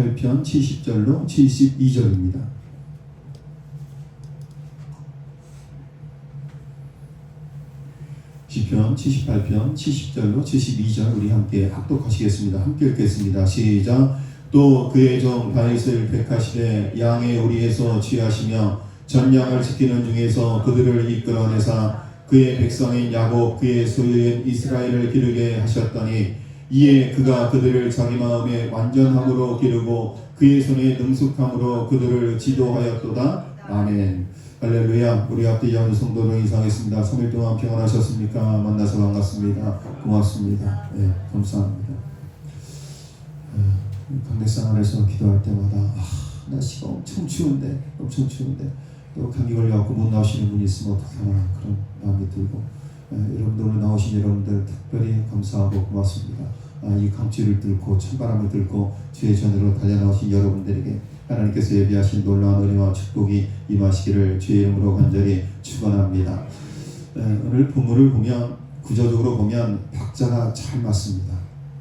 78편 70절로 72절입니다. 시편 78편 70절로 72절 우리 함께 합독하시겠습니다. 함께 읽겠습니다. 시작. 또 그의 종 다윗을 택하시되 양의 오리에서 취하시며 전양을 지키는 중에서 그들을 이끌어내사 그의 백성인 야곱 그의 소유인 이스라엘을 기르게 하셨더니 이에 그가 그들을 자기 마음의 완전함으로 기르고 그의 손의 능숙함으로 그들을 지도하였도다. 아멘. 할렐루야. 우리 앞뒤 양의 성도를 인상했습니다. 3일 동안 평안하셨습니까? 만나서 반갑습니다. 고맙습니다. 네, 감사합니다. 강대상 안에서 기도할 때마다 날씨가 엄청 추운데 또 감기 걸려갖고 못 나오시는 분이 있으면 어떡하나 그런 마음이 들고 여러분들 오늘 나오신 여러분들 특별히 감사하고 고맙습니다. 이 강추위를 뚫고 찬바람을 뚫고 주의 전으로 달려나오신 여러분들에게 하나님께서 예비하신 놀라운 은혜와 축복이 임하시기를 주의 이름으로 간절히 축원합니다. 오늘 본문을 보면 구조적으로 보면 박자가 잘 맞습니다.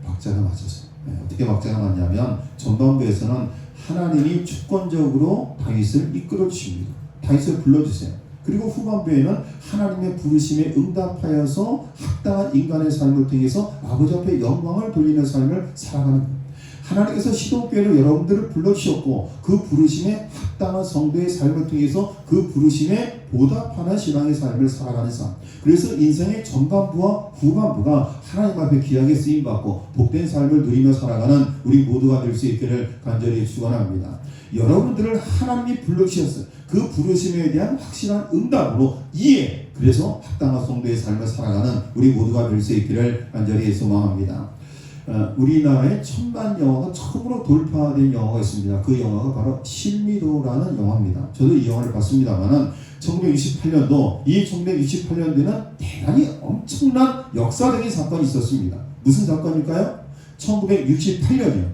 박자가 맞았어요. 어떻게 박자가 맞냐면 전반부에서는 하나님이 주권적으로 다윗을 이끌어 주십니다. 다윗을 불러주세요. 그리고 후반부에는 하나님의 부르심에 응답하여서 합당한 인간의 삶을 통해서 아버지 앞에 영광을 돌리는 삶을 살아가는 거예요. 하나님께서 시돈교회로 여러분들을 불러주셨고 그 부르심에 합당한 성도의 삶을 통해서 그 부르심에 보답하는 신앙의 삶을 살아가는 삶. 그래서 인생의 전반부와 후반부가 하나님 앞에 귀하게 쓰임받고 복된 삶을 누리며 살아가는 우리 모두가 될 수 있기를 간절히 축원합니다. 여러분들을 하나님이 불러주셨어요. 그 부르심에 대한 확실한 응답으로 이해, 그래서 합당한 성도의 삶을 살아가는 우리 모두가 될 수 있기를 간절히 소망합니다. 우리나라의 천만 영화가 처음으로 돌파된 영화가 있습니다. 그 영화가 바로 실미도라는 영화입니다. 저도 이 영화를 봤습니다만은 1968년도 이 1968년도에는 대단히 엄청난 역사적인 사건이 있었습니다. 무슨 사건일까요? 1968년이요.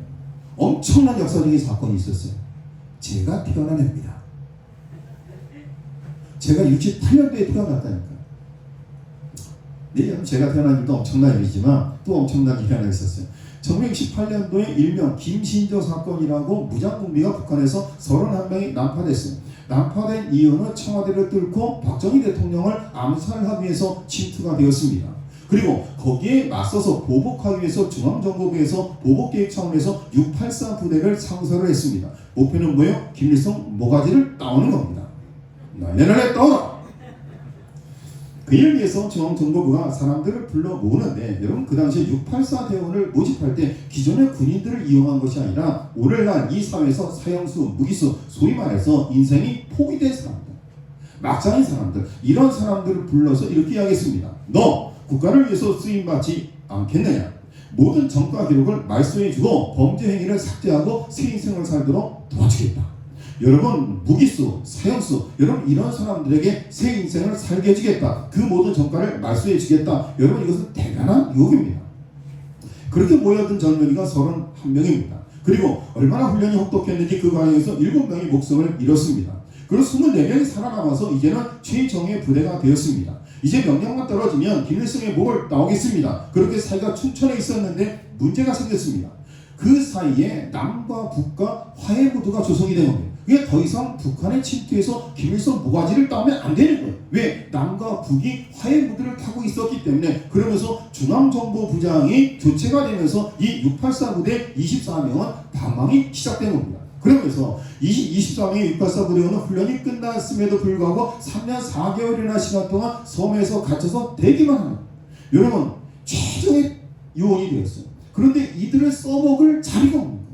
엄청난 역사적인 사건이 있었어요. 제가 태어난 해입니다. 제가 68년도에 태어났다니까요. 네, 제가 태어난 일도 엄청난 일이지만 또 엄청난 일이 하나 있었어요. 1968년도에 일명 김신조 사건이라고 무장공비가 북한에서 31명이 난파됐어요. 난파된 이유는 청와대를 뚫고 박정희 대통령을 암살하기 위해서 침투가 되었습니다. 그리고 거기에 맞서서 보복하기 위해서 중앙정보부에서 보복계획 차원에서 684 부대를 창설을 했습니다. 목표는 뭐예요? 김일성 모가지를 따오는 겁니다. 나네 따오라! 그 일 위해서 중앙정보부가 사람들을 불러 모으는데 여러분 그 당시에 684 대원을 모집할 때 기존의 군인들을 이용한 것이 아니라 오늘날 이 사회에서 사형수, 무기수, 소위 말해서 인생이 포기된 사람들, 막장인 사람들, 이런 사람들을 불러서 이렇게 이야기했습니다. 너 국가를 위해서 쓰임받지 않겠느냐? 모든 전과 기록을 말소해주고 범죄 행위를 삭제하고 새 인생을 살도록 도와주겠다. 여러분 무기수, 사형수, 여러분 이런 사람들에게 새 인생을 살게 해주겠다. 그 모든 전과를 말소해 주겠다. 여러분 이것은 대단한 유혹입니다. 그렇게 모여든 젊은이가 31명입니다. 그리고 얼마나 훈련이 혹독했는지 그 과정에서 7명이 목숨을 잃었습니다. 그리고 24명이 살아남아서 이제는 최정예 부대가 되었습니다. 이제 명령만 떨어지면 김일성의 목을 나오겠습니다. 그렇게 사이가 충천해 있었는데 문제가 생겼습니다. 그 사이에 남과 북과 화해 무드가 조성이 된 겁니다. 이게 더 이상 북한의 침투에서 김일성 모가지를 따면 안 되는 거예요. 왜? 남과 북이 화해 무드를 타고 있었기 때문에. 그러면서 중앙정보부장이 교체가 되면서 이 684 부대 24명은 방황이 시작된 겁니다. 그러면서 24명의 684 부대원은 훈련이 끝났음에도 불구하고 3년 4개월이나 시간 동안 섬에서 갇혀서 대기만 합니다. 여러분 최종의 요원이 되었어요. 그런데 이들을 써먹을 자리가 없는 거예요.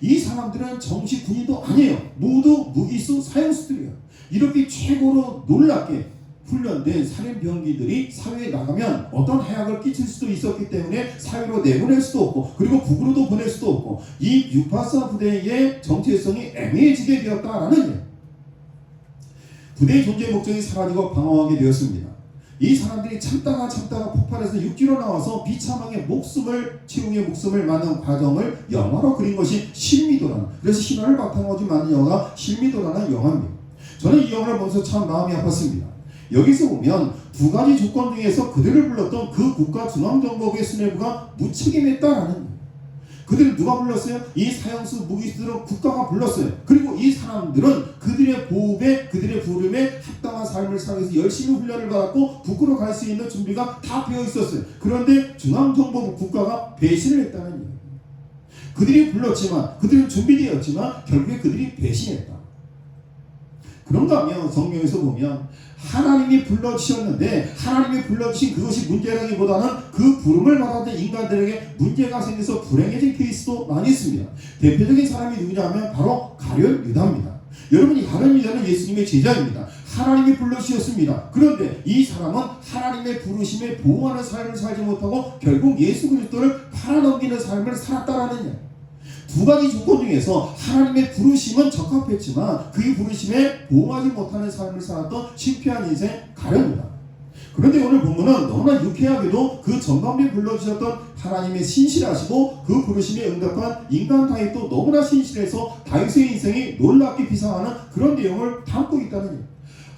이 사람들은 정식 군인도 아니에요. 모두 무기수 사형수들이에요. 이렇게 최고로 놀랍게 훈련된 살인병기들이 사회에 나가면 어떤 해악을 끼칠 수도 있었기 때문에 사회로 내보낼 수도 없고 그리고 북으로도 보낼 수도 없고 이 684 부대의 정체성이 애매해지게 되었다라는 거예요. 부대의 존재 목적이 사라지고 방황하게 되었습니다. 이 사람들이 참다가 폭발해서 육지로 나와서 비참하게 최후의 목숨을 맞는 과정을 영화로 그린 것이 실미도라는, 그래서 신화를 바탕으로 만든 영화가 실미도라는 영화입니다. 저는 이 영화를 보면서 참 마음이 아팠습니다. 여기서 보면 두 가지 조건 중에서 그들을 불렀던 그 국가 중앙정보부의 수뇌부가 무책임했다라는 거예요. 그들은 누가 불렀어요? 이 사형수 무기수들은 국가가 불렀어요. 그리고 이 사람들은 그들의 보호에, 그들의 부름에 합당한 삶을 살기 위해서 열심히 훈련을 받았고 북으로 갈 수 있는 준비가 다 되어 있었어요. 그런데 중앙정보부 국가가 배신을 했다는 얘기예요. 그들이 불렀지만, 그들은 준비되었지만 결국에 그들이 배신했다. 그런가 하면 성경에서 보면 하나님이 불러주셨는데 하나님이 불러주신 그것이 문제라기보다는 그 부름을 받았던 인간들에게 문제가 생겨서 불행해진 케이스도 많이 있습니다. 대표적인 사람이 누구냐면 바로 가룟 유다입니다. 여러분, 이 가룟 유다는 예수님의 제자입니다. 하나님이 불러주셨습니다. 그런데 이 사람은 하나님의 부르심에 보호하는 삶을 살지 못하고 결국 예수 그리스도를 팔아넘기는 삶을 살았다라는 얘기예요. 두 가지 조건 중에서 하나님의 부르심은 적합했지만 그 부르심에 보호하지 못하는 삶을 살았던 실패한 인생 가룟유다. 그런데 오늘 본문은 너무나 유쾌하게도 그 전반부에 불러주셨던 하나님의 신실하시고 그 부르심에 응답한 인간 다윗도 너무나 신실해서 다윗의 인생이 놀랍게 비상하는 그런 내용을 담고 있다는 얘기입니다.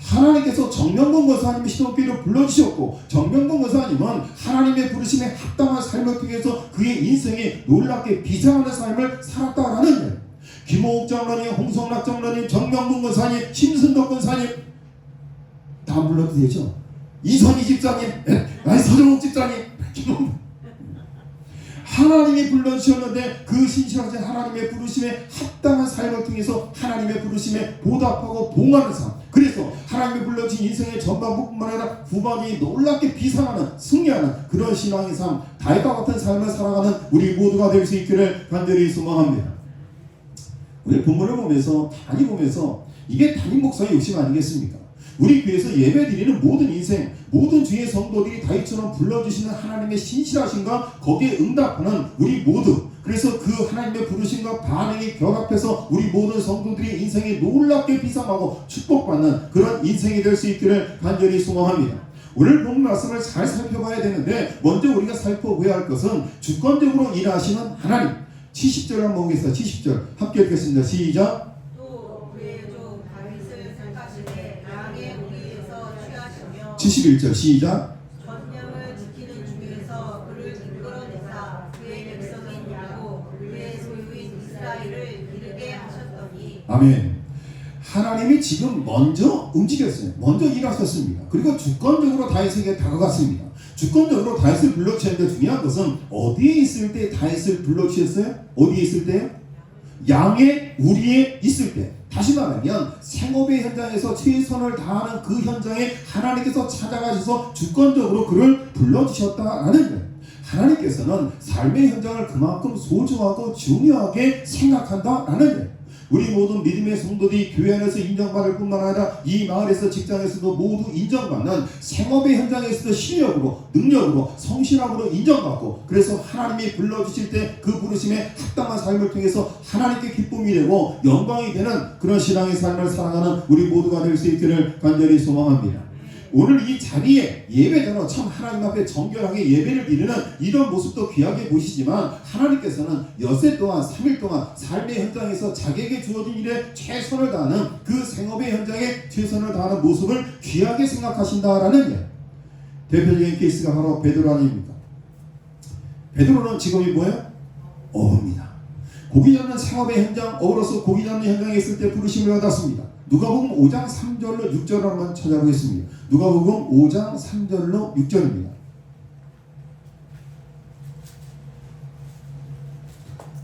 하나님께서 정명근 권사님의 시동기를 불러주셨고 정명근 권사님은 하나님의 부르심에 합당한 삶을 통해서 그의 인생이 놀랍게 비상하는 삶을 살았다라는 얘기예요. 김호옥 장로님, 홍성락 장로님, 정명근 권사님, 심순덕 권사님 다 불러도 되죠? 이선희 집사님, 서정욱 집사님, 하나님이 불러주셨는데 그 신실하신 하나님의 부르심에 합당한 삶을 통해서 하나님의 부르심에 보답하고 봉하는 삶, 그래서 하나님이 불러주신 인생의 전반부뿐만 아니라 후반이 놀랍게 비상하는 승리하는 그런 신앙의 삶, 다윗과 같은 삶을 살아가는 우리 모두가 될 수 있기를 간절히 소망합니다. 우리 본문을 보면서 많이 보면서 이게 담임 목사의 욕심 아니겠습니까? 우리 교회에서 예배드리는 모든 인생, 모든 주의 성도들이 다윗처럼 불러주시는 하나님의 신실하심과 거기에 응답하는 우리 모두, 그래서 그 하나님의 부르심과 반응이 결합해서 우리 모든 성도들이 인생이 놀랍게 비상하고 축복받는 그런 인생이 될 수 있기를 간절히 소망합니다. 오늘 본 말씀을 잘 살펴봐야 되는데 먼저 우리가 살펴봐야 할 것은 주권적으로 일하시는 하나님. 70절 한번 보겠습니다. 70절 함께 읽겠습니다. 시작. 71절 시작. 전령을 지키는 중에서 그를 이끌어내사 그의 백성인 야곱 그의 소유인 이스라엘을 기르게 하셨더니. 아멘. 하나님이 지금 먼저 움직였어요. 먼저 일하셨습니다. 그리고 주권적으로 다윗에게 다가갔습니다. 주권적으로 다윗을 불러주셨는데 중요한 것은 어디에 있을 때 다윗을 불러주셨어요? 어디에 있을 때요? 양의 우리에 있을 때. 다시 말하면 생업의 현장에서 최선을 다하는 그 현장에 하나님께서 찾아가셔서 주권적으로 그를 불러주셨다라는 거예요. 하나님께서는 삶의 현장을 그만큼 소중하고 중요하게 생각한다라는 거예요. 우리 모든 믿음의 성도들이 교회 안에서 인정받을 뿐만 아니라 이 마을에서 직장에서도 모두 인정받는 생업의 현장에서도 실력으로 능력으로 성실함으로 인정받고, 그래서 하나님이 불러주실 때 그 부르심에 합당한 삶을 통해서 하나님께 기쁨이 되고 영광이 되는 그런 신앙의 삶을 살아가는 우리 모두가 될 수 있기를 간절히 소망합니다. 오늘 이 자리에 예배자로 참 하나님 앞에 정결하게 예배를 드리는 이런 모습도 귀하게 보시지만 하나님께서는 엿새 동안 3일 동안 삶의 현장에서 자기에게 주어진 일에 최선을 다하는 그 생업의 현장에 최선을 다하는 모습을 귀하게 생각하신다라는 예. 대표적인 케이스가 바로 베드로 아닙니까? 베드로는 직업이 뭐예요? 어부입니다. 고기 잡는 생업의 현장, 어부로서 고기 잡는 현장에 있을 때 부르심을 받았습니다. 누가복음 5장 3절로 6절을 한번 찾아보겠습니다. 누가복음 5장 3절로 6절입니다.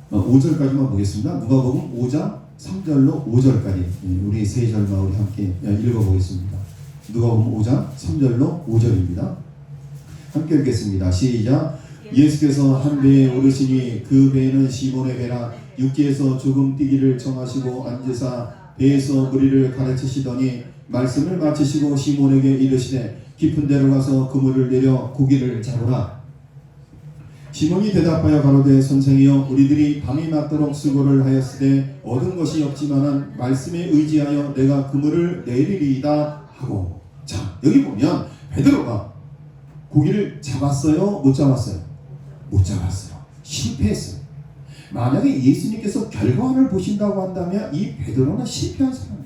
어, 5절까지만 보겠습니다. 누가복음 5장 3절로 5절까지 우리 세 절만 우리 함께 읽어보겠습니다. 누가복음 5장 3절로 5절입니다. 함께 읽겠습니다. 시작. 예수께서 한 배에 오르시니 그 배는 시몬의 배라. 육지에서 조금 뛰기를 정하시고 앉으사 배에서 무리를 가르치시더니 말씀을 마치시고 시몬에게 이르시되 깊은 데로 가서 그물을 내려 고기를 잡으라. 시몬이 대답하여 가로되 선생이여 우리들이 밤이 맞도록 수고를 하였으되 얻은 것이 없지만은 말씀에 의지하여 내가 그물을 내리리이다 하고. 자, 여기 보면 베드로가 고기를 잡았어요? 못 잡았어요? 못 잡았어요. 실패했어요. 만약에 예수님께서 결과를 보신다고 한다면 이 베드로는 실패한 사람이에요.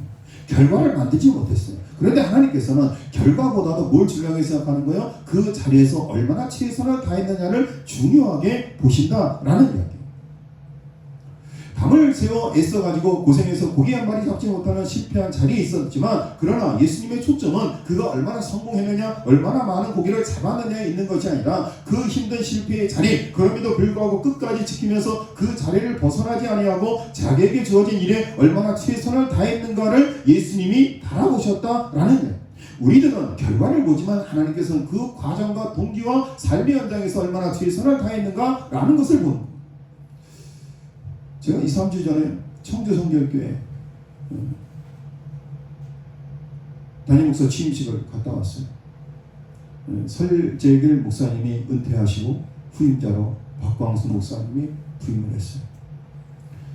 결과를 만들지 못했어요. 그런데 하나님께서는 결과보다도 뭘 중요하게 생각하는 거예요? 그 자리에서 얼마나 최선을 다했느냐를 중요하게 보신다라는 이야기예요. 밤을 새워 애써가지고 고생해서 고기 한 마리 잡지 못하는 실패한 자리에 있었지만, 그러나 예수님의 초점은 그가 얼마나 성공했느냐, 얼마나 많은 고기를 잡았느냐에 있는 것이 아니라 그 힘든 실패의 자리, 그럼에도 불구하고 끝까지 지키면서 그 자리를 벗어나지 아니하고 자기에게 주어진 일에 얼마나 최선을 다했는가를 예수님이 바라보셨다라는 거예요. 우리들은 결과를 보지만 하나님께서는 그 과정과 동기와 삶의 현장에서 얼마나 최선을 다했는가라는 것을 보는 거예요. 제가 2, 3주 전에 청주성결교회 담임 목사 취임식을 갔다 왔어요. 설재길 목사님이 은퇴하시고 후임자로 박광수 목사님이 부임을 했어요.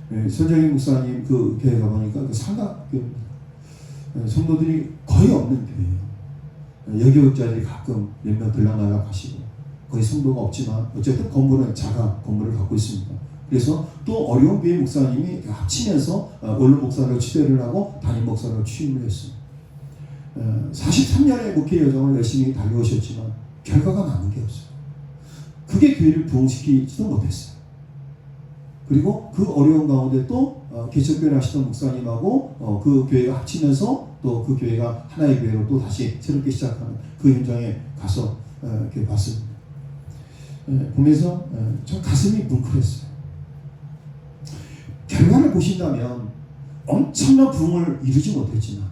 설재길 목사님 그 교회 가보니까 그 사각교회입니다. 성도들이 거의 없는 교회예요. 여교육자들이 가끔 몇몇 들락날락 하시고 거의 성도가 없지만 어쨌든 건물은 자가 건물을 갖고 있습니다. 그래서 또 어려운 교회 목사님이 합치면서 원로 목사로 취대를 하고 담임 목사로 취임을 했어요. 43년의 목회 여정을 열심히 달려오셨지만 결과가 남은 게 없어요. 그게 교회를 부흥시키지도 못했어요. 그리고 그 어려운 가운데 또 개척교회를 하시던 목사님하고 그 교회가 합치면서 또 그 교회가 하나의 교회로 또 다시 새롭게 시작하는 그 현장에 가서 이렇게 봤습니다. 보면서 좀 가슴이 뭉클했어요. 결과를 보신다면 엄청난 부흥을 이루지 못했지만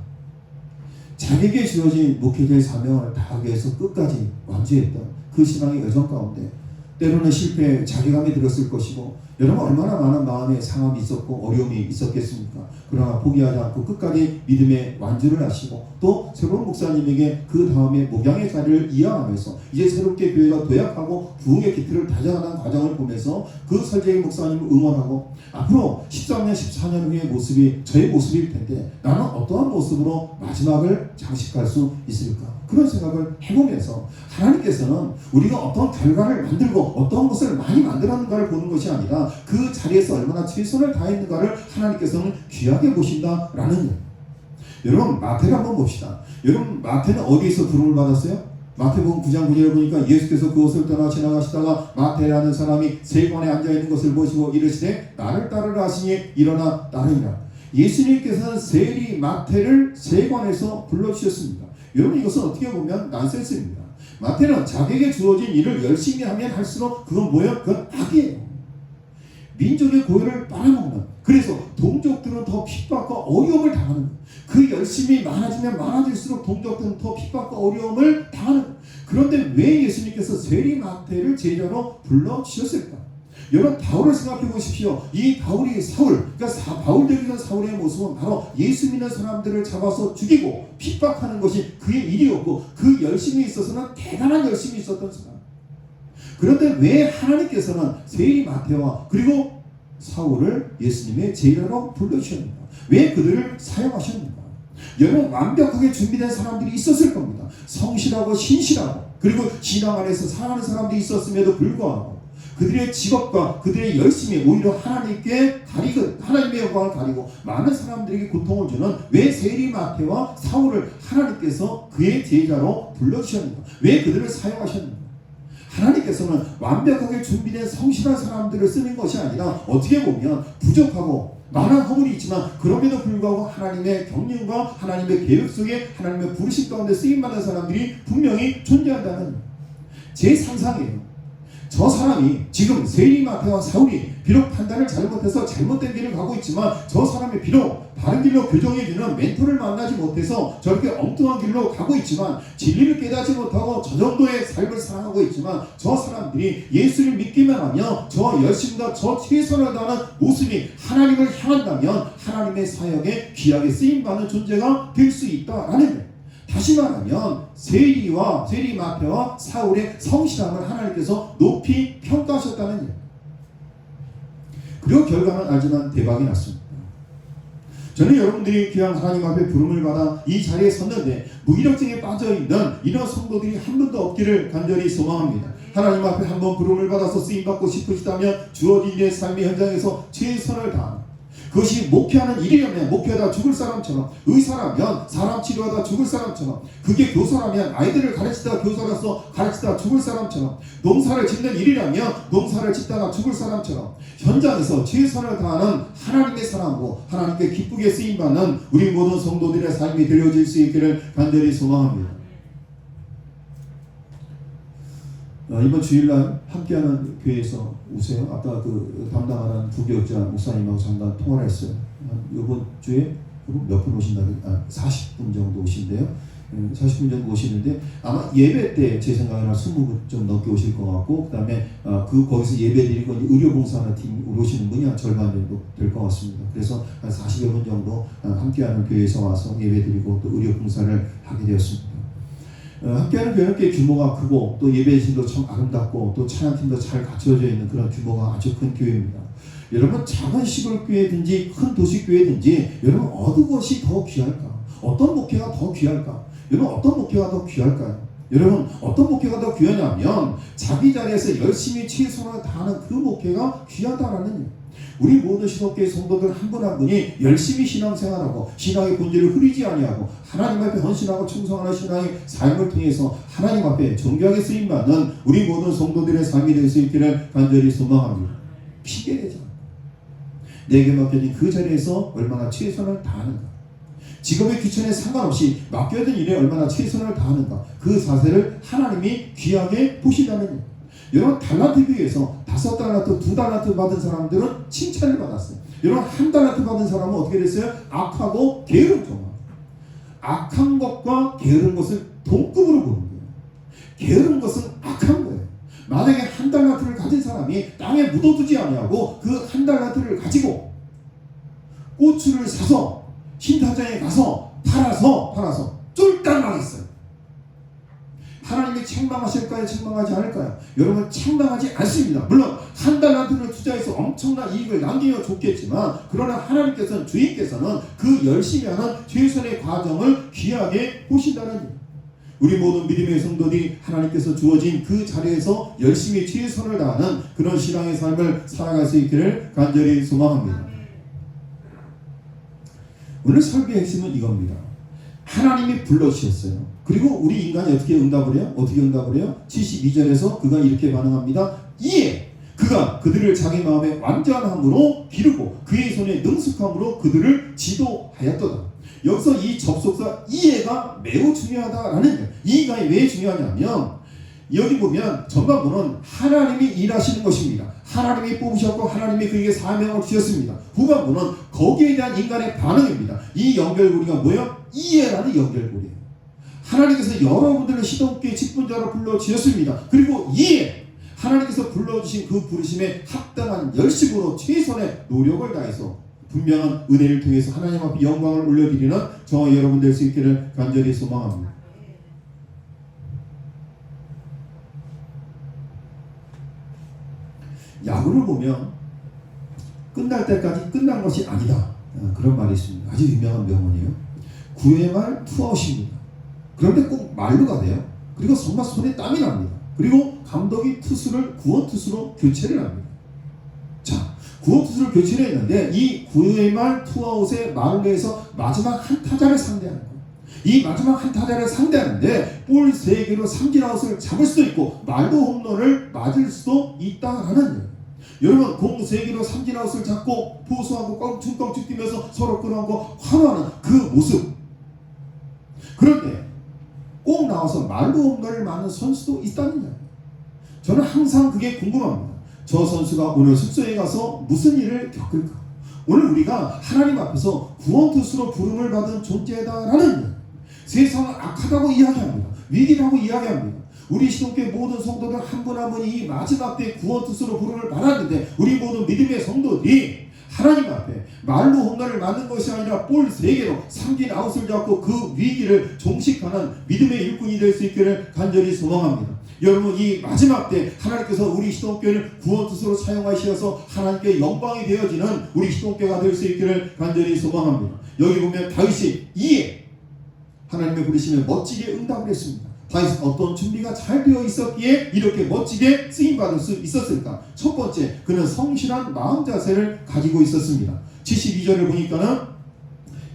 자기에게 주어진 목회자의 사명을 다하기 위해서 끝까지 완주했던 그 신앙의 여정 가운데 때로는 실패에 자괴감이 들었을 것이고, 여러분 얼마나 많은 마음의 상함이 있었고 어려움이 있었겠습니까? 그러나 포기하지 않고 끝까지 믿음의 완주를 하시고 또 새로운 목사님에게 그 다음에 목양의 자리를 이어가면서 이제 새롭게 교회가 도약하고 부흥의 기틀을 다져가는 과정을 보면서 그 설재희 목사님을 응원하고, 앞으로 13년, 14년 후의 모습이 저의 모습일 텐데 나는 어떠한 모습으로 마지막을 장식할 수 있을까? 그런 생각을 해보면서 하나님께서는 우리가 어떤 결과를 만들고 어떤 것을 많이 만들었는가를 보는 것이 아니라 그 자리에서 얼마나 최선을 다했는가를 하나님께서는 귀하게 보신다라는 거예요. 여러분 마태를 한번 봅시다. 여러분 마태는 어디에서 부름을 받았어요? 마태복음 9장 9절에 보니까 예수께서 그곳을 떠나 지나가시다가 마태라는 사람이 세관에 앉아있는 것을 보시고 이르시되 나를 따르라 하시니 일어나 따르니라. 예수님께서는 세리 마태를 세관에서 불러주셨습니다. 여러분 이것은 어떻게 보면 난센스입니다. 마태는 자기에게 주어진 일을 열심히 하면 할수록 그건 뭐예요? 그건 악이에요. 민족의 고열을 빨아먹는, 그래서 동족들은 더 핍박과 어려움을 당하는, 그 열심이 많아지면 많아질수록 동족들은 더 핍박과 어려움을 당하는. 그런데 왜 예수님께서 세리 마태를 제자로 불러주셨을까? 여러분 바울을 생각해 보십시오. 이 바울이 사울, 그러니까 바울 되기 전 사울의 모습은 바로 예수 믿는 사람들을 잡아서 죽이고 핍박하는 것이 그의 일이었고, 그 열심에 있어서는 대단한 열심이 있었던 사람. 그런데 왜 하나님께서는 세리 마태와 그리고 사울을 예수님의 제자로 불러주셨는가? 왜 그들을 사용하셨는가? 여러분 완벽하게 준비된 사람들이 있었을 겁니다. 성실하고 신실하고 그리고 신앙 안에서 살아가는 사람들이 있었음에도 불구하고 그들의 직업과 그들의 열심이 오히려 하나님께 가리고 하나님의 영광을 가리고 많은 사람들에게 고통을 주는 왜 세리 마태와 사울을 하나님께서 그의 제자로 불러주셨는가? 왜 그들을 사용하셨는가? 하나님께서는 완벽하게 준비된 성실한 사람들을 쓰는 것이 아니라 어떻게 보면 부족하고 많은 허물이 있지만 그럼에도 불구하고 하나님의 경륜과 하나님의 계획 속에 하나님의 부르심 가운데 쓰임받는 사람들이 분명히 존재한다는 제 상상이에요. 저 사람이 지금 세리 마태와 사울이 비록 판단을 잘못해서 잘못된 길을 가고 있지만 저 사람이 비록 바른 길로 교정해주는 멘토를 만나지 못해서 저렇게 엉뚱한 길로 가고 있지만 진리를 깨닫지 못하고 저 정도의 삶을 살아가고 있지만 저 사람들이 예수를 믿기만 하며 저 열심과 저 최선을 다하는 모습이 하나님을 향한다면 하나님의 사역에 귀하게 쓰임받는 존재가 될 수 있다라는 거예요. 다시 말하면 세리 마태와 사울의 성실함을 하나님께서 높이 평가하셨다는 거예요. 그리고 결과는 알지만 대박이 났습니다. 저는 여러분들이 귀한 하나님 앞에 부름을 받아 이 자리에 섰는데 무기력증에 빠져있는 이런 성도들이 한 분도 없기를 간절히 소망합니다. 하나님 앞에 한번 부름을 받아서 쓰임받고 싶으시다면 주어진 내 삶의 현장에서 최선을 다하는, 그것이 목회하는 일이라면 목회하다 죽을 사람처럼, 의사라면 사람 치료하다 죽을 사람처럼, 그게 교사라면 아이들을 가르치다 교사로서 가르치다 죽을 사람처럼, 농사를 짓는 일이라면 농사를 짓다가 죽을 사람처럼 현장에서 최선을 다하는 하나님의 사람으로 하나님께 기쁘게 쓰임받는 우리 모든 성도들의 삶이 되어질 수 있기를 간절히 소망합니다. 이번 주일날 함께하는 교회에서 오세요. 아까 그 담당하는 부교육자 목사님하고 잠깐 통화를 했어요. 이번 주에 몇 분 오신다고? 40분 정도 오신대요. 40분 정도 오시는데 아마 예배 때 제 생각에는 20분 좀 넘게 오실 것 같고, 그 다음에 거기서 예배 드리고 의료봉사하는 팀 오시는 분이 한 절반 정도 될 것 같습니다. 그래서 한 40여 분 정도 함께하는 교회에서 와서 예배 드리고 또 의료봉사를 하게 되었습니다. 함께하는 교회는 꽤 규모가 크고 또 예배신도 참 아름답고 또 찬양팀도 잘 갖춰져 있는 그런 규모가 아주 큰 교회입니다. 여러분, 작은 시골 교회든지 큰 도시 교회든지 여러분 어느 것이 더 귀할까? 어떤 목회가 더 귀할까? 여러분, 어떤 목회가 더 귀할까요? 여러분, 어떤 목회가 더 귀하냐면 자기 자리에서 열심히 최선을 다하는 그 목회가 귀하다라는 일. 우리 모든 신학교의 성도들 한 분 한 분이 열심히 신앙생활하고 신앙의 본질을 흐리지 아니하고 하나님 앞에 헌신하고 충성하는 신앙의 삶을 통해서 하나님 앞에 존귀하게 쓰임받는 우리 모든 성도들의 삶이 될 수 있기를 간절히 소망합니다. 핑계대지 않고 내게 맡겨진 그 자리에서 얼마나 최선을 다하는가, 직업의 귀천에 상관없이 맡겨진 일에 얼마나 최선을 다하는가, 그 자세를 하나님이 귀하게 보시다는 일. 여러분, 달란트 비교에서 5달란트, 2달란트 받은 사람들은 칭찬을 받았어요. 여러분, 1달란트 받은 사람은 어떻게 됐어요? 악하고 게으른 것만. 악한 것과 게으른 것을 동급으로 보는 거예요. 게으른 것은 악한 거예요. 만약에 1달란트를 가진 사람이 땅에 묻어두지 아니하고 그 1달란트를 가지고 고추를 사서 신탄장에 가서 팔아서 쫄딱 망했어요. 하나님이 책망하실까요? 책망하지 않을까요? 여러분, 책망하지 않습니다. 물론 1달란트를 투자해서 엄청난 이익을 남기면 좋겠지만, 그러나 하나님께서는, 주인께서는 그 열심히 하는 최선의 과정을 귀하게 보신다는 일. 우리 모든 믿음의 성도들이 하나님께서 주어진 그 자리에서 열심히 최선을 다하는 그런 신앙의 삶을 살아갈 수 있기를 간절히 소망합니다. 오늘 설교의 핵심은 이겁니다. 하나님이 불러주셨어요. 그리고 우리 인간이 어떻게 응답을 해요? 72절에서 그가 이렇게 반응합니다. 이에 그가 그들을 자기 마음의 완전함으로 기르고 그의 손의 능숙함으로 그들을 지도하였도다. 여기서 이 접속사 이해가 매우 중요하다라는 거예요. 이해가 왜 중요하냐면 여기 보면 전반부는 하나님이 일하시는 것입니다. 하나님이 뽑으셨고 하나님이 그에게 사명을 주셨습니다. 후반부는 거기에 대한 인간의 반응입니다. 이 연결고리가 뭐예요? 이해라는 연결고리예요. 하나님께서 여러분들을 시동교회 직분자로 불러주셨습니다. 그리고 이해, 하나님께서 불러주신 그 부르심에 합당한 열심으로 최선의 노력을 다해서 분명한 은혜를 통해서 하나님 앞에 영광을 올려드리는 저와 여러분 될 수 있기를 간절히 소망합니다. 야구를 보면 끝날 때까지 끝난 것이 아니다, 그런 말이 있습니다. 아주 유명한 명언이에요. 9회 말 투아웃입니다. 그런데 꼭 말루가 돼요. 그리고 정말 손에 땀이 납니다. 그리고 감독이 구원 투수로 교체를 합니다. 자, 구원 투수를 교체를 했는데 이 9회 말 투아웃의 말루에서 마지막 한 타자를 상대하는 거예요. 이 마지막 한 타자를 상대하는데 볼 3개로 삼진아웃을 잡을 수도 있고 말루 홈런을 맞을 수도 있다라는 거예요. 여러분, 공 3개로 삼진아웃을 잡고 포수하고 껑충껑충 뛰면서 서로 끌어안고 환호하는 그 모습. 그런데 꼭 나와서 말루 홈런을 맞는 선수도 있다는 거예요. 저는 항상 그게 궁금합니다. 저 선수가 오늘 숙소에 가서 무슨 일을 겪을까? 오늘 우리가 하나님 앞에서 구원투수로 부름을 받은 존재다라는 거예요. 세상은 악하다고 이야기합니다. 위기라고 이야기합니다. 우리 시동교회 모든 성도들 한 분 한 분이 이 마지막 때 구원투수로 부름을 받았는데 우리 모든 믿음의 성도들이 하나님 앞에 말로 홈런을 맞는 것이 아니라 볼 3개로 삼진 아웃을 잡고 그 위기를 종식하는 믿음의 일꾼이 될 수 있기를 간절히 소망합니다. 여러분, 이 마지막 때 하나님께서 우리 시동교회를 구원투수로 사용하셔서 하나님께 영광이 되어지는 우리 시동교회가 될 수 있기를 간절히 소망합니다. 여기 보면 다윗이 이에 하나님의 부르심에 멋지게 응답을 했습니다. 다윗은 어떤 준비가 잘 되어 있었기에 이렇게 멋지게 쓰임받을 수 있었을까? 첫 번째, 그는 성실한 마음 자세를 가지고 있었습니다. 72절을 보니까는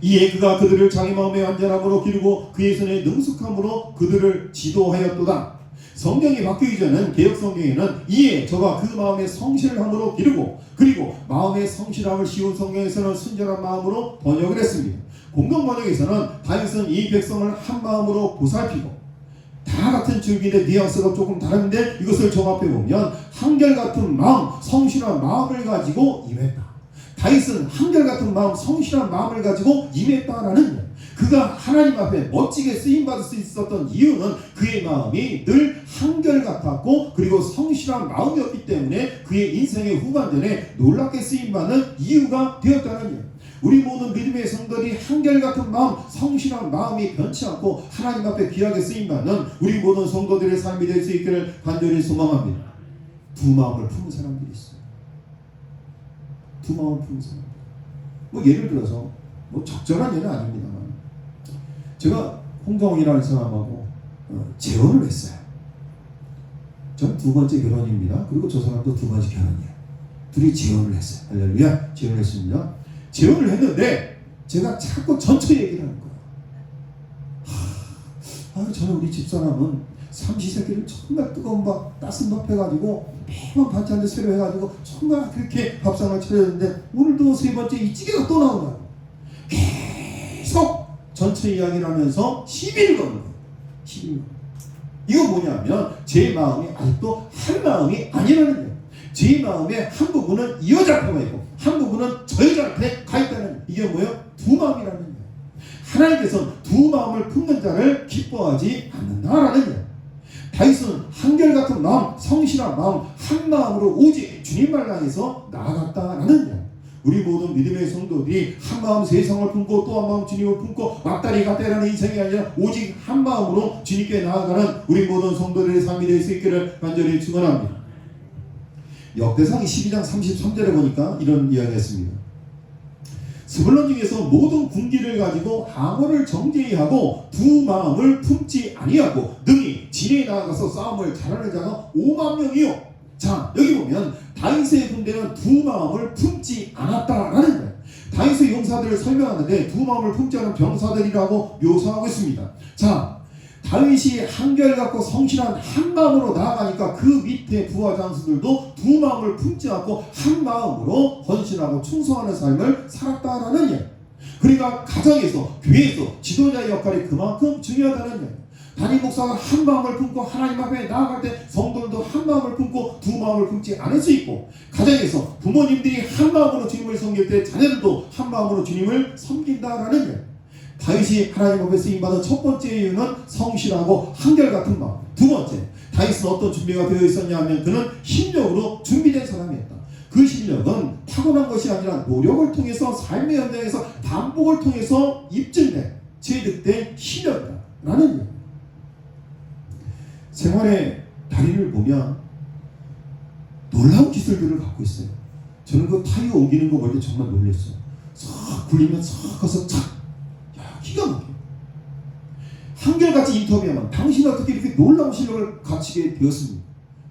이에 그가 그들을 자기 마음의 완전함으로 기르고 그의 손에 능숙함으로 그들을 지도하였도다. 성경이 바뀌기 전에는 개혁성경에는 이에 저가 그 마음의 성실함으로 기르고 그리고 마음의 성실함을 쉬운 성경에서는 순전한 마음으로 번역을 했습니다. 공동번역에서는 다윗은 이 백성을 한 마음으로 보살피고 다 같은 줄기인데 뉘앙스가 조금 다른데 이것을 종합해보면 한결같은 마음, 성실한 마음을 가지고 임했다. 다윗은 한결같은 마음, 성실한 마음을 가지고 임했다라는 그가 하나님 앞에 멋지게 쓰임받을 수 있었던 이유는 그의 마음이 늘 한결같았고 그리고 성실한 마음이었기 때문에 그의 인생의 후반전에 놀랍게 쓰임받는 이유가 되었다는 일. 우리 모든 믿음의 성도들이 한결같은 마음, 성실한 마음이 변치 않고 하나님 앞에 귀하게 쓰임받는 우리 모든 성도들의 삶이 될 수 있기를 간절히 소망합니다. 두 마음을 품은 사람들이 있어요. 두 마음을 품은 사람. 뭐 예를 들어서 뭐 적절한 예는 아닙니다만 제가 홍정훈이라는 사람하고 재혼을 했어요. 전 두 번째 결혼입니다. 그리고 저 사람도 두 번째 결혼이에요. 둘이 재혼을 했어요. 할렐루야. 재혼을 했습니다. 재혼을 했는데 제가 자꾸 전처 얘기를 하는 거예요. 저는 우리 집사람은 삼시세끼를 정말 뜨거운 밥, 따뜻한 밥 해가지고 매번 반찬을 새로 해가지고 정말 그렇게 밥상을 차렸는데 오늘도 세 번째 이 찌개가 또 나오냐고 계속 전체 이야기를 하면서 시비를 거는 거예요. 시비를 거는 거예요. 이거 뭐냐면 제 마음이 아직도 한 마음이 아니라는 거예요. 제 마음의 한 부분은 이 여자 앞에 가 있고 한 부분은 저 여자 앞에 가 있다는 거예요. 이게 뭐예요? 두 마음이라는 거예요. 하나님께서는 두 마음을 품는 자를 기뻐하지 않는다라는 거예요. 다윗은 한결같은 마음, 성실한 마음, 한 마음으로 오직 주님만 향해서 나아갔다라는 거예요. 우리 모든 믿음의 성도들이 한 마음 세상을 품고 또 한 마음 주님을 품고 왔다리 갔다리라는 인생이 아니라 오직 한 마음으로 주님께 나아가는 우리 모든 성도들의 삶이 될 수 있기를 간절히 축원합니다. 역대상 12장 33절에 보니까 이런 이야기가 있습니다. 스불론 중에서 모든 군기를 가지고 항원을 정죄히 하고 두 마음을 품지 아니하고 능히 진에 나아가서 싸움을 잘하는 자가 5만 명이요. 자, 여기 보면 다윗의 군대는 두 마음을 품지 않았다라는 거예요. 다윗의 용사들을 설명하는데 두 마음을 품지 않은 병사들이라고 묘사하고 있습니다. 자, 다윗이 한결같고 성실한 한 마음으로 나아가니까 그 밑에 부하 장수들도 두 마음을 품지 않고 한 마음으로 헌신하고 충성하는 삶을 살았다라는 예. 그러니까 가정에서, 교회에서 지도자의 역할이 그만큼 중요하다는 예. 담임 목사가 한 마음을 품고 하나님 앞에 나아갈 때 성도들도 한 마음을 품고 두 마음을 품지 않을 수 있고, 가정에서 부모님들이 한 마음으로 주님을 섬길 때 자녀들도 한 마음으로 주님을 섬긴다라는 예. 다윗이 하나님 앞에 쓰임받은 첫 번째 이유는 성실하고 한결같은 마음. 두 번째, 다윗은 어떤 준비가 되어 있었냐 하면 그는 힘력으로 준비된 사람이었다. 그 실력은 타고난 것이 아니라 노력을 통해서 삶의 현장에서 반복을 통해서 입증된 체득된 실력이다 라는 이유. 생활의 달인을 보면 놀라운 기술들을 갖고 있어요. 저는 그 타이어 옮기는 거 볼 때 정말 놀랐어요. 싹 굴리면 싹 가서 착, 기가 막혀요. 한결같이 인터뷰하면 당신은 어떻게 이렇게 놀라운 실력을 갖추게 되었습니까?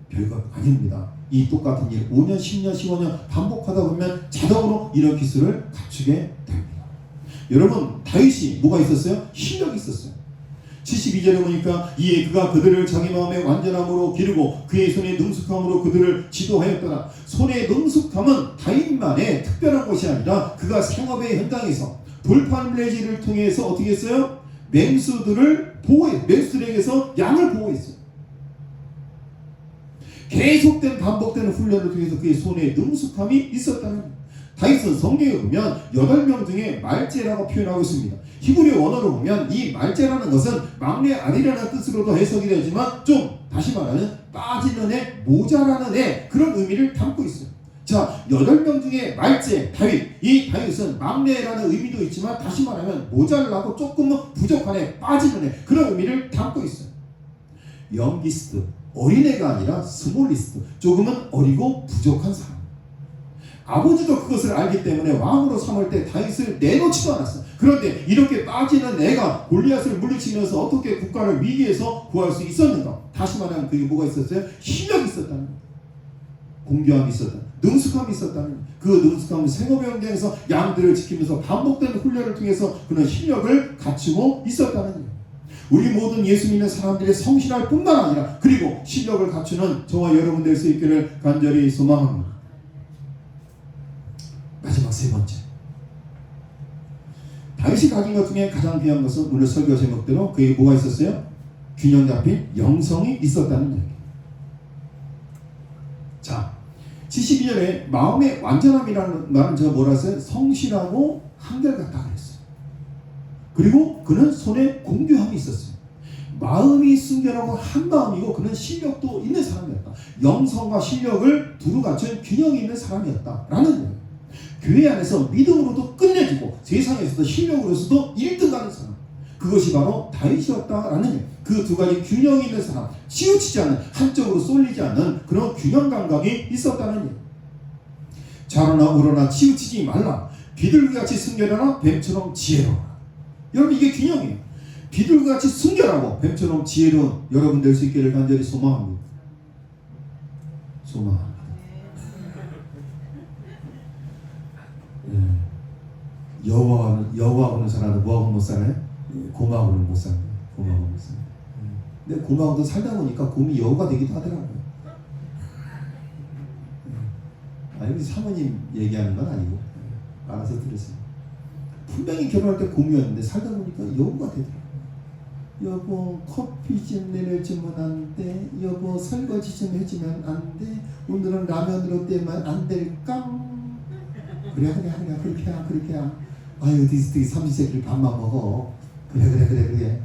별것 아닙니다. 이 똑같은 일 5년, 10년, 15년 반복하다 보면 자동으로 이런 기술을 갖추게 됩니다. 여러분, 다윗이 뭐가 있었어요? 실력이 있었어요. 72절에 보니까 이에 그가 그들을 자기 마음의 완전함으로 기르고 그의 손의 능숙함으로 그들을 지도하였더라. 손의 능숙함은 다윗만의 특별한 것이 아니라 그가 생업의 현장에서 돌판매질을 통해서 어떻게 했어요? 맹수들을 보호했어요. 맹수들에게서 양을 보호했어요. 계속된 반복되는 훈련을 통해서 그의 손에 능숙함이 있었다는 거예요. 다윗은 성경에 보면 8명 중에 말제라고 표현하고 있습니다. 히브리 원어로 보면 이 말제라는 것은 막내 아들이라는 뜻으로도 해석이 되지만 좀 다시 말하면 빠지는 애, 모자라는 애 그런 의미를 담고 있어요. 자, 8명 중에 말제 다윗, 이 다윗은 막내라는 의미도 있지만 다시 말하면 모자라고 조금은 부족한 애, 빠지는 애 그런 의미를 담고 있어요. 영기스트, 어린애가 아니라 스몰리스트, 조금은 어리고 부족한 사람. 아버지도 그것을 알기 때문에 왕으로 삼을 때 다윗을 내놓지도 않았어. 그런데 이렇게 빠지는 애가 골리앗을 물리치면서 어떻게 국가를 위기에서 구할 수 있었는가? 다시 말하면 그게 뭐가 있었어요? 실력이 있었다는 거예요. 공교함이 있었다. 능숙함이 있었다는 그 능숙함은 생업의 현장에서 양들을 지키면서 반복된 훈련을 통해서 그런 실력을 갖추고 있었다는 거예요. 우리 모든 예수 믿는 사람들의 성실할 뿐만 아니라 그리고 실력을 갖추는 저와 여러분 될 수 있기를 간절히 소망합니다. 마지막 세 번째, 다윗이 가진 것 중에 가장 귀한 것은 오늘 설교 제목대로 그게 뭐가 있었어요? 균형 잡힌 영성이 있었다는 얘기. 자, 72절에 마음의 완전함이라는 말은 저 뭐라 했어요? 성실하고 한결같다 그랬어요. 그리고 그는 손에 공교함이 있었어요. 마음이 순결하고 한 마음이고 그는 실력도 있는 사람이었다. 영성과 실력을 두루 갖춘 균형이 있는 사람이었다라는 거예요. 교회 안에서 믿음으로도 끝내주고 세상에서도 실력으로서도 1등 가는 사람, 그것이 바로 다윗이었다라는 그 두 가지 균형이 있는 사람, 치우치지 않는, 한쪽으로 쏠리지 않는 그런 균형 감각이 있었다는 얘기. 좌로나 우로나 치우치지 말라. 비둘기같이 순결하나 뱀처럼 지혜로워라. 여러분, 이게 균형이에요. 비둘기같이 순결하고 뱀처럼 지혜로운 여러분 될 수 있기를 간절히 소망합니다. 소망합니다. 여호와하고는 살아도 뭐하고 못 살아요? 곰하고는 못 살아요. 곰하고 못 살아요. 근데 곰하고도 살다 보니까 곰이 여우가 되기도 하더라고요. 여기 사모님 얘기하는 건 아니고 알아서 들으세요. 분명히 결혼할 때 곰이었는데 살다 보니까 여우가 되더라고요. 여보, 커피 좀 내려주면 안 돼? 여보, 설거지 좀 해주면 안 돼? 오늘은 라면으로 떼면 안 될까? 그래 그렇게 해. 아유, 어떻게 삼시세끼를 밥만 먹어. 그래.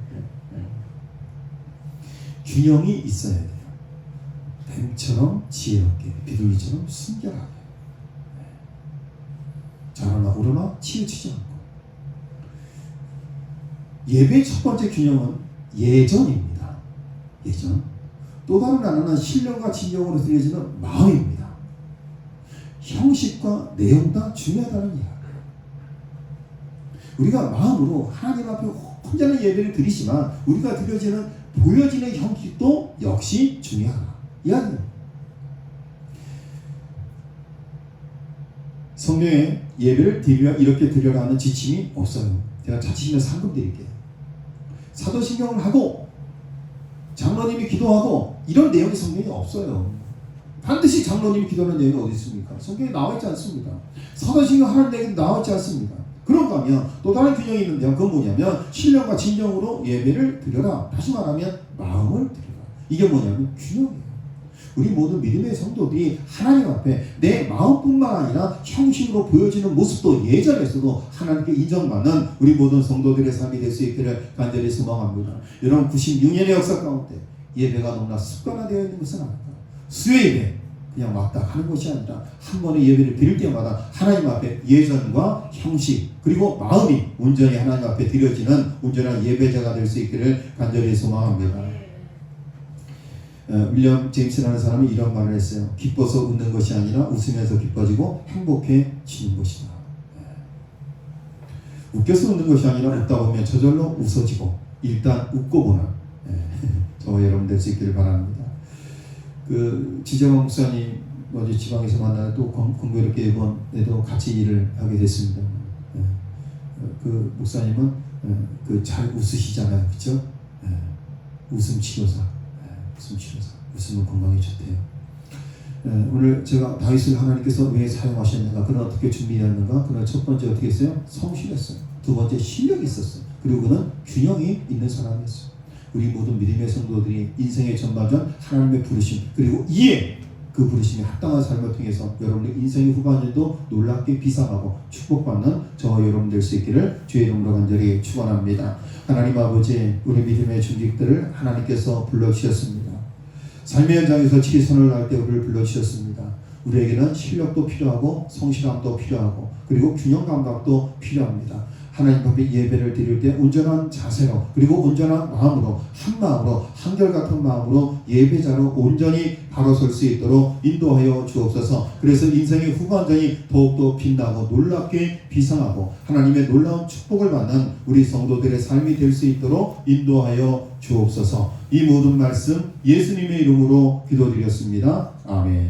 균형이 있어야 돼요. 뱀처럼 지혜롭게, 비둘기처럼 순결하게, 좌로나 우로나 치우치지 않고. 예배의 첫 번째 균형은 예전입니다. 예전. 또 다른 하나는 신령과 진정으로 드려지는 마음입니다. 형식과 내용 다 중요하다는 이야기예요. 우리가 마음으로 하나님 앞에 혼자는 예배를 드리지만 우리가 보여지는 형식도 역시 중요하다. 이야기입니다. 성령의 예배를 이렇게 드려라 하는 지침이 없어요. 제가 자치시면 상금 드릴게요. 사도신경을 하고 장로님이 기도하고 이런 내용이 성경에 없어요. 반드시 장로님이 기도하는 내용이 어디 있습니까? 성경에 나와 있지 않습니다. 사도신경 하는 내용이 나와 있지 않습니다. 그런가 하면 또 다른 균형이 있는데요. 그건 뭐냐면 신령과 진정으로 예배를 드려라. 다시 말하면 마음을 드려라. 이게 뭐냐면 균형이에요. 우리 모든 믿음의 성도들이 하나님 앞에 내 마음뿐만 아니라 형식으로 보여지는 모습도 예전에서도 하나님께 인정받는 우리 모든 성도들의 삶이 될 수 있기를 간절히 소망합니다. 여러분, 96년의 역사 가운데 예배가 너무나 습관화되어 있는 것은 아닙니다. 수요 예배 그냥 왔다 가는 것이 아니라 한 번의 예배를 드릴 때마다 하나님 앞에 예전과 형식 그리고 마음이 온전히 하나님 앞에 드려지는 온전한 예배자가 될 수 있기를 간절히 소망합니다. 윌리엄 제임스라는 사람이 이런 말을 했어요. 기뻐서 웃는 것이 아니라 웃으면서 기뻐지고 행복해지는 것이다. 웃겨서 웃는 것이 아니라 웃다 보면 저절로 웃어지고 일단 웃고 보는 저와 여러분 될 수 있기를 바랍니다. 그 지정원 목사님 어제 지방에서 만나서 또 공교롭게 이번에도 같이 일을 하게 됐습니다. 그 목사님은 그 잘 웃으시잖아요, 그렇죠? 웃음 치료사. 웃으면 건강에 좋대요. 오늘 제가 다윗을 하나님께서 왜 사용하셨는가, 그는 어떻게 준비했는가, 그는 첫 번째 어떻게 했어요? 성실했어요. 두 번째 실력이 있었어요. 그리고 그는 균형이 있는 사람이었어요. 우리 모든 믿음의 성도들이 인생의 전반전 하나님의 부르심 그리고 이해, 그 부르심에 합당한 삶을 통해서 여러분의 인생의 후반전도 놀랍게 비상하고 축복받는 저와 여러분 될 수 있기를 주의 이름으로 간절히 축원합니다. 하나님 아버지, 우리 믿음의 중직들을 하나님께서 불러주셨습니다. 삶의 현장에서 최선을 다할 때 우리를 불러주셨습니다. 우리에게는 실력도 필요하고 성실함도 필요하고 그리고 균형 감각도 필요합니다. 하나님 앞에 예배를 드릴 때 온전한 자세로 그리고 온전한 마음으로 한 마음으로 한결같은 마음으로 예배자로 온전히 바로 설 수 있도록 인도하여 주옵소서. 그래서 인생의 후반전이 더욱더 빛나고 놀랍게 비상하고 하나님의 놀라운 축복을 받는 우리 성도들의 삶이 될 수 있도록 인도하여 주옵소서. 이 모든 말씀 예수님의 이름으로 기도드렸습니다. 아멘.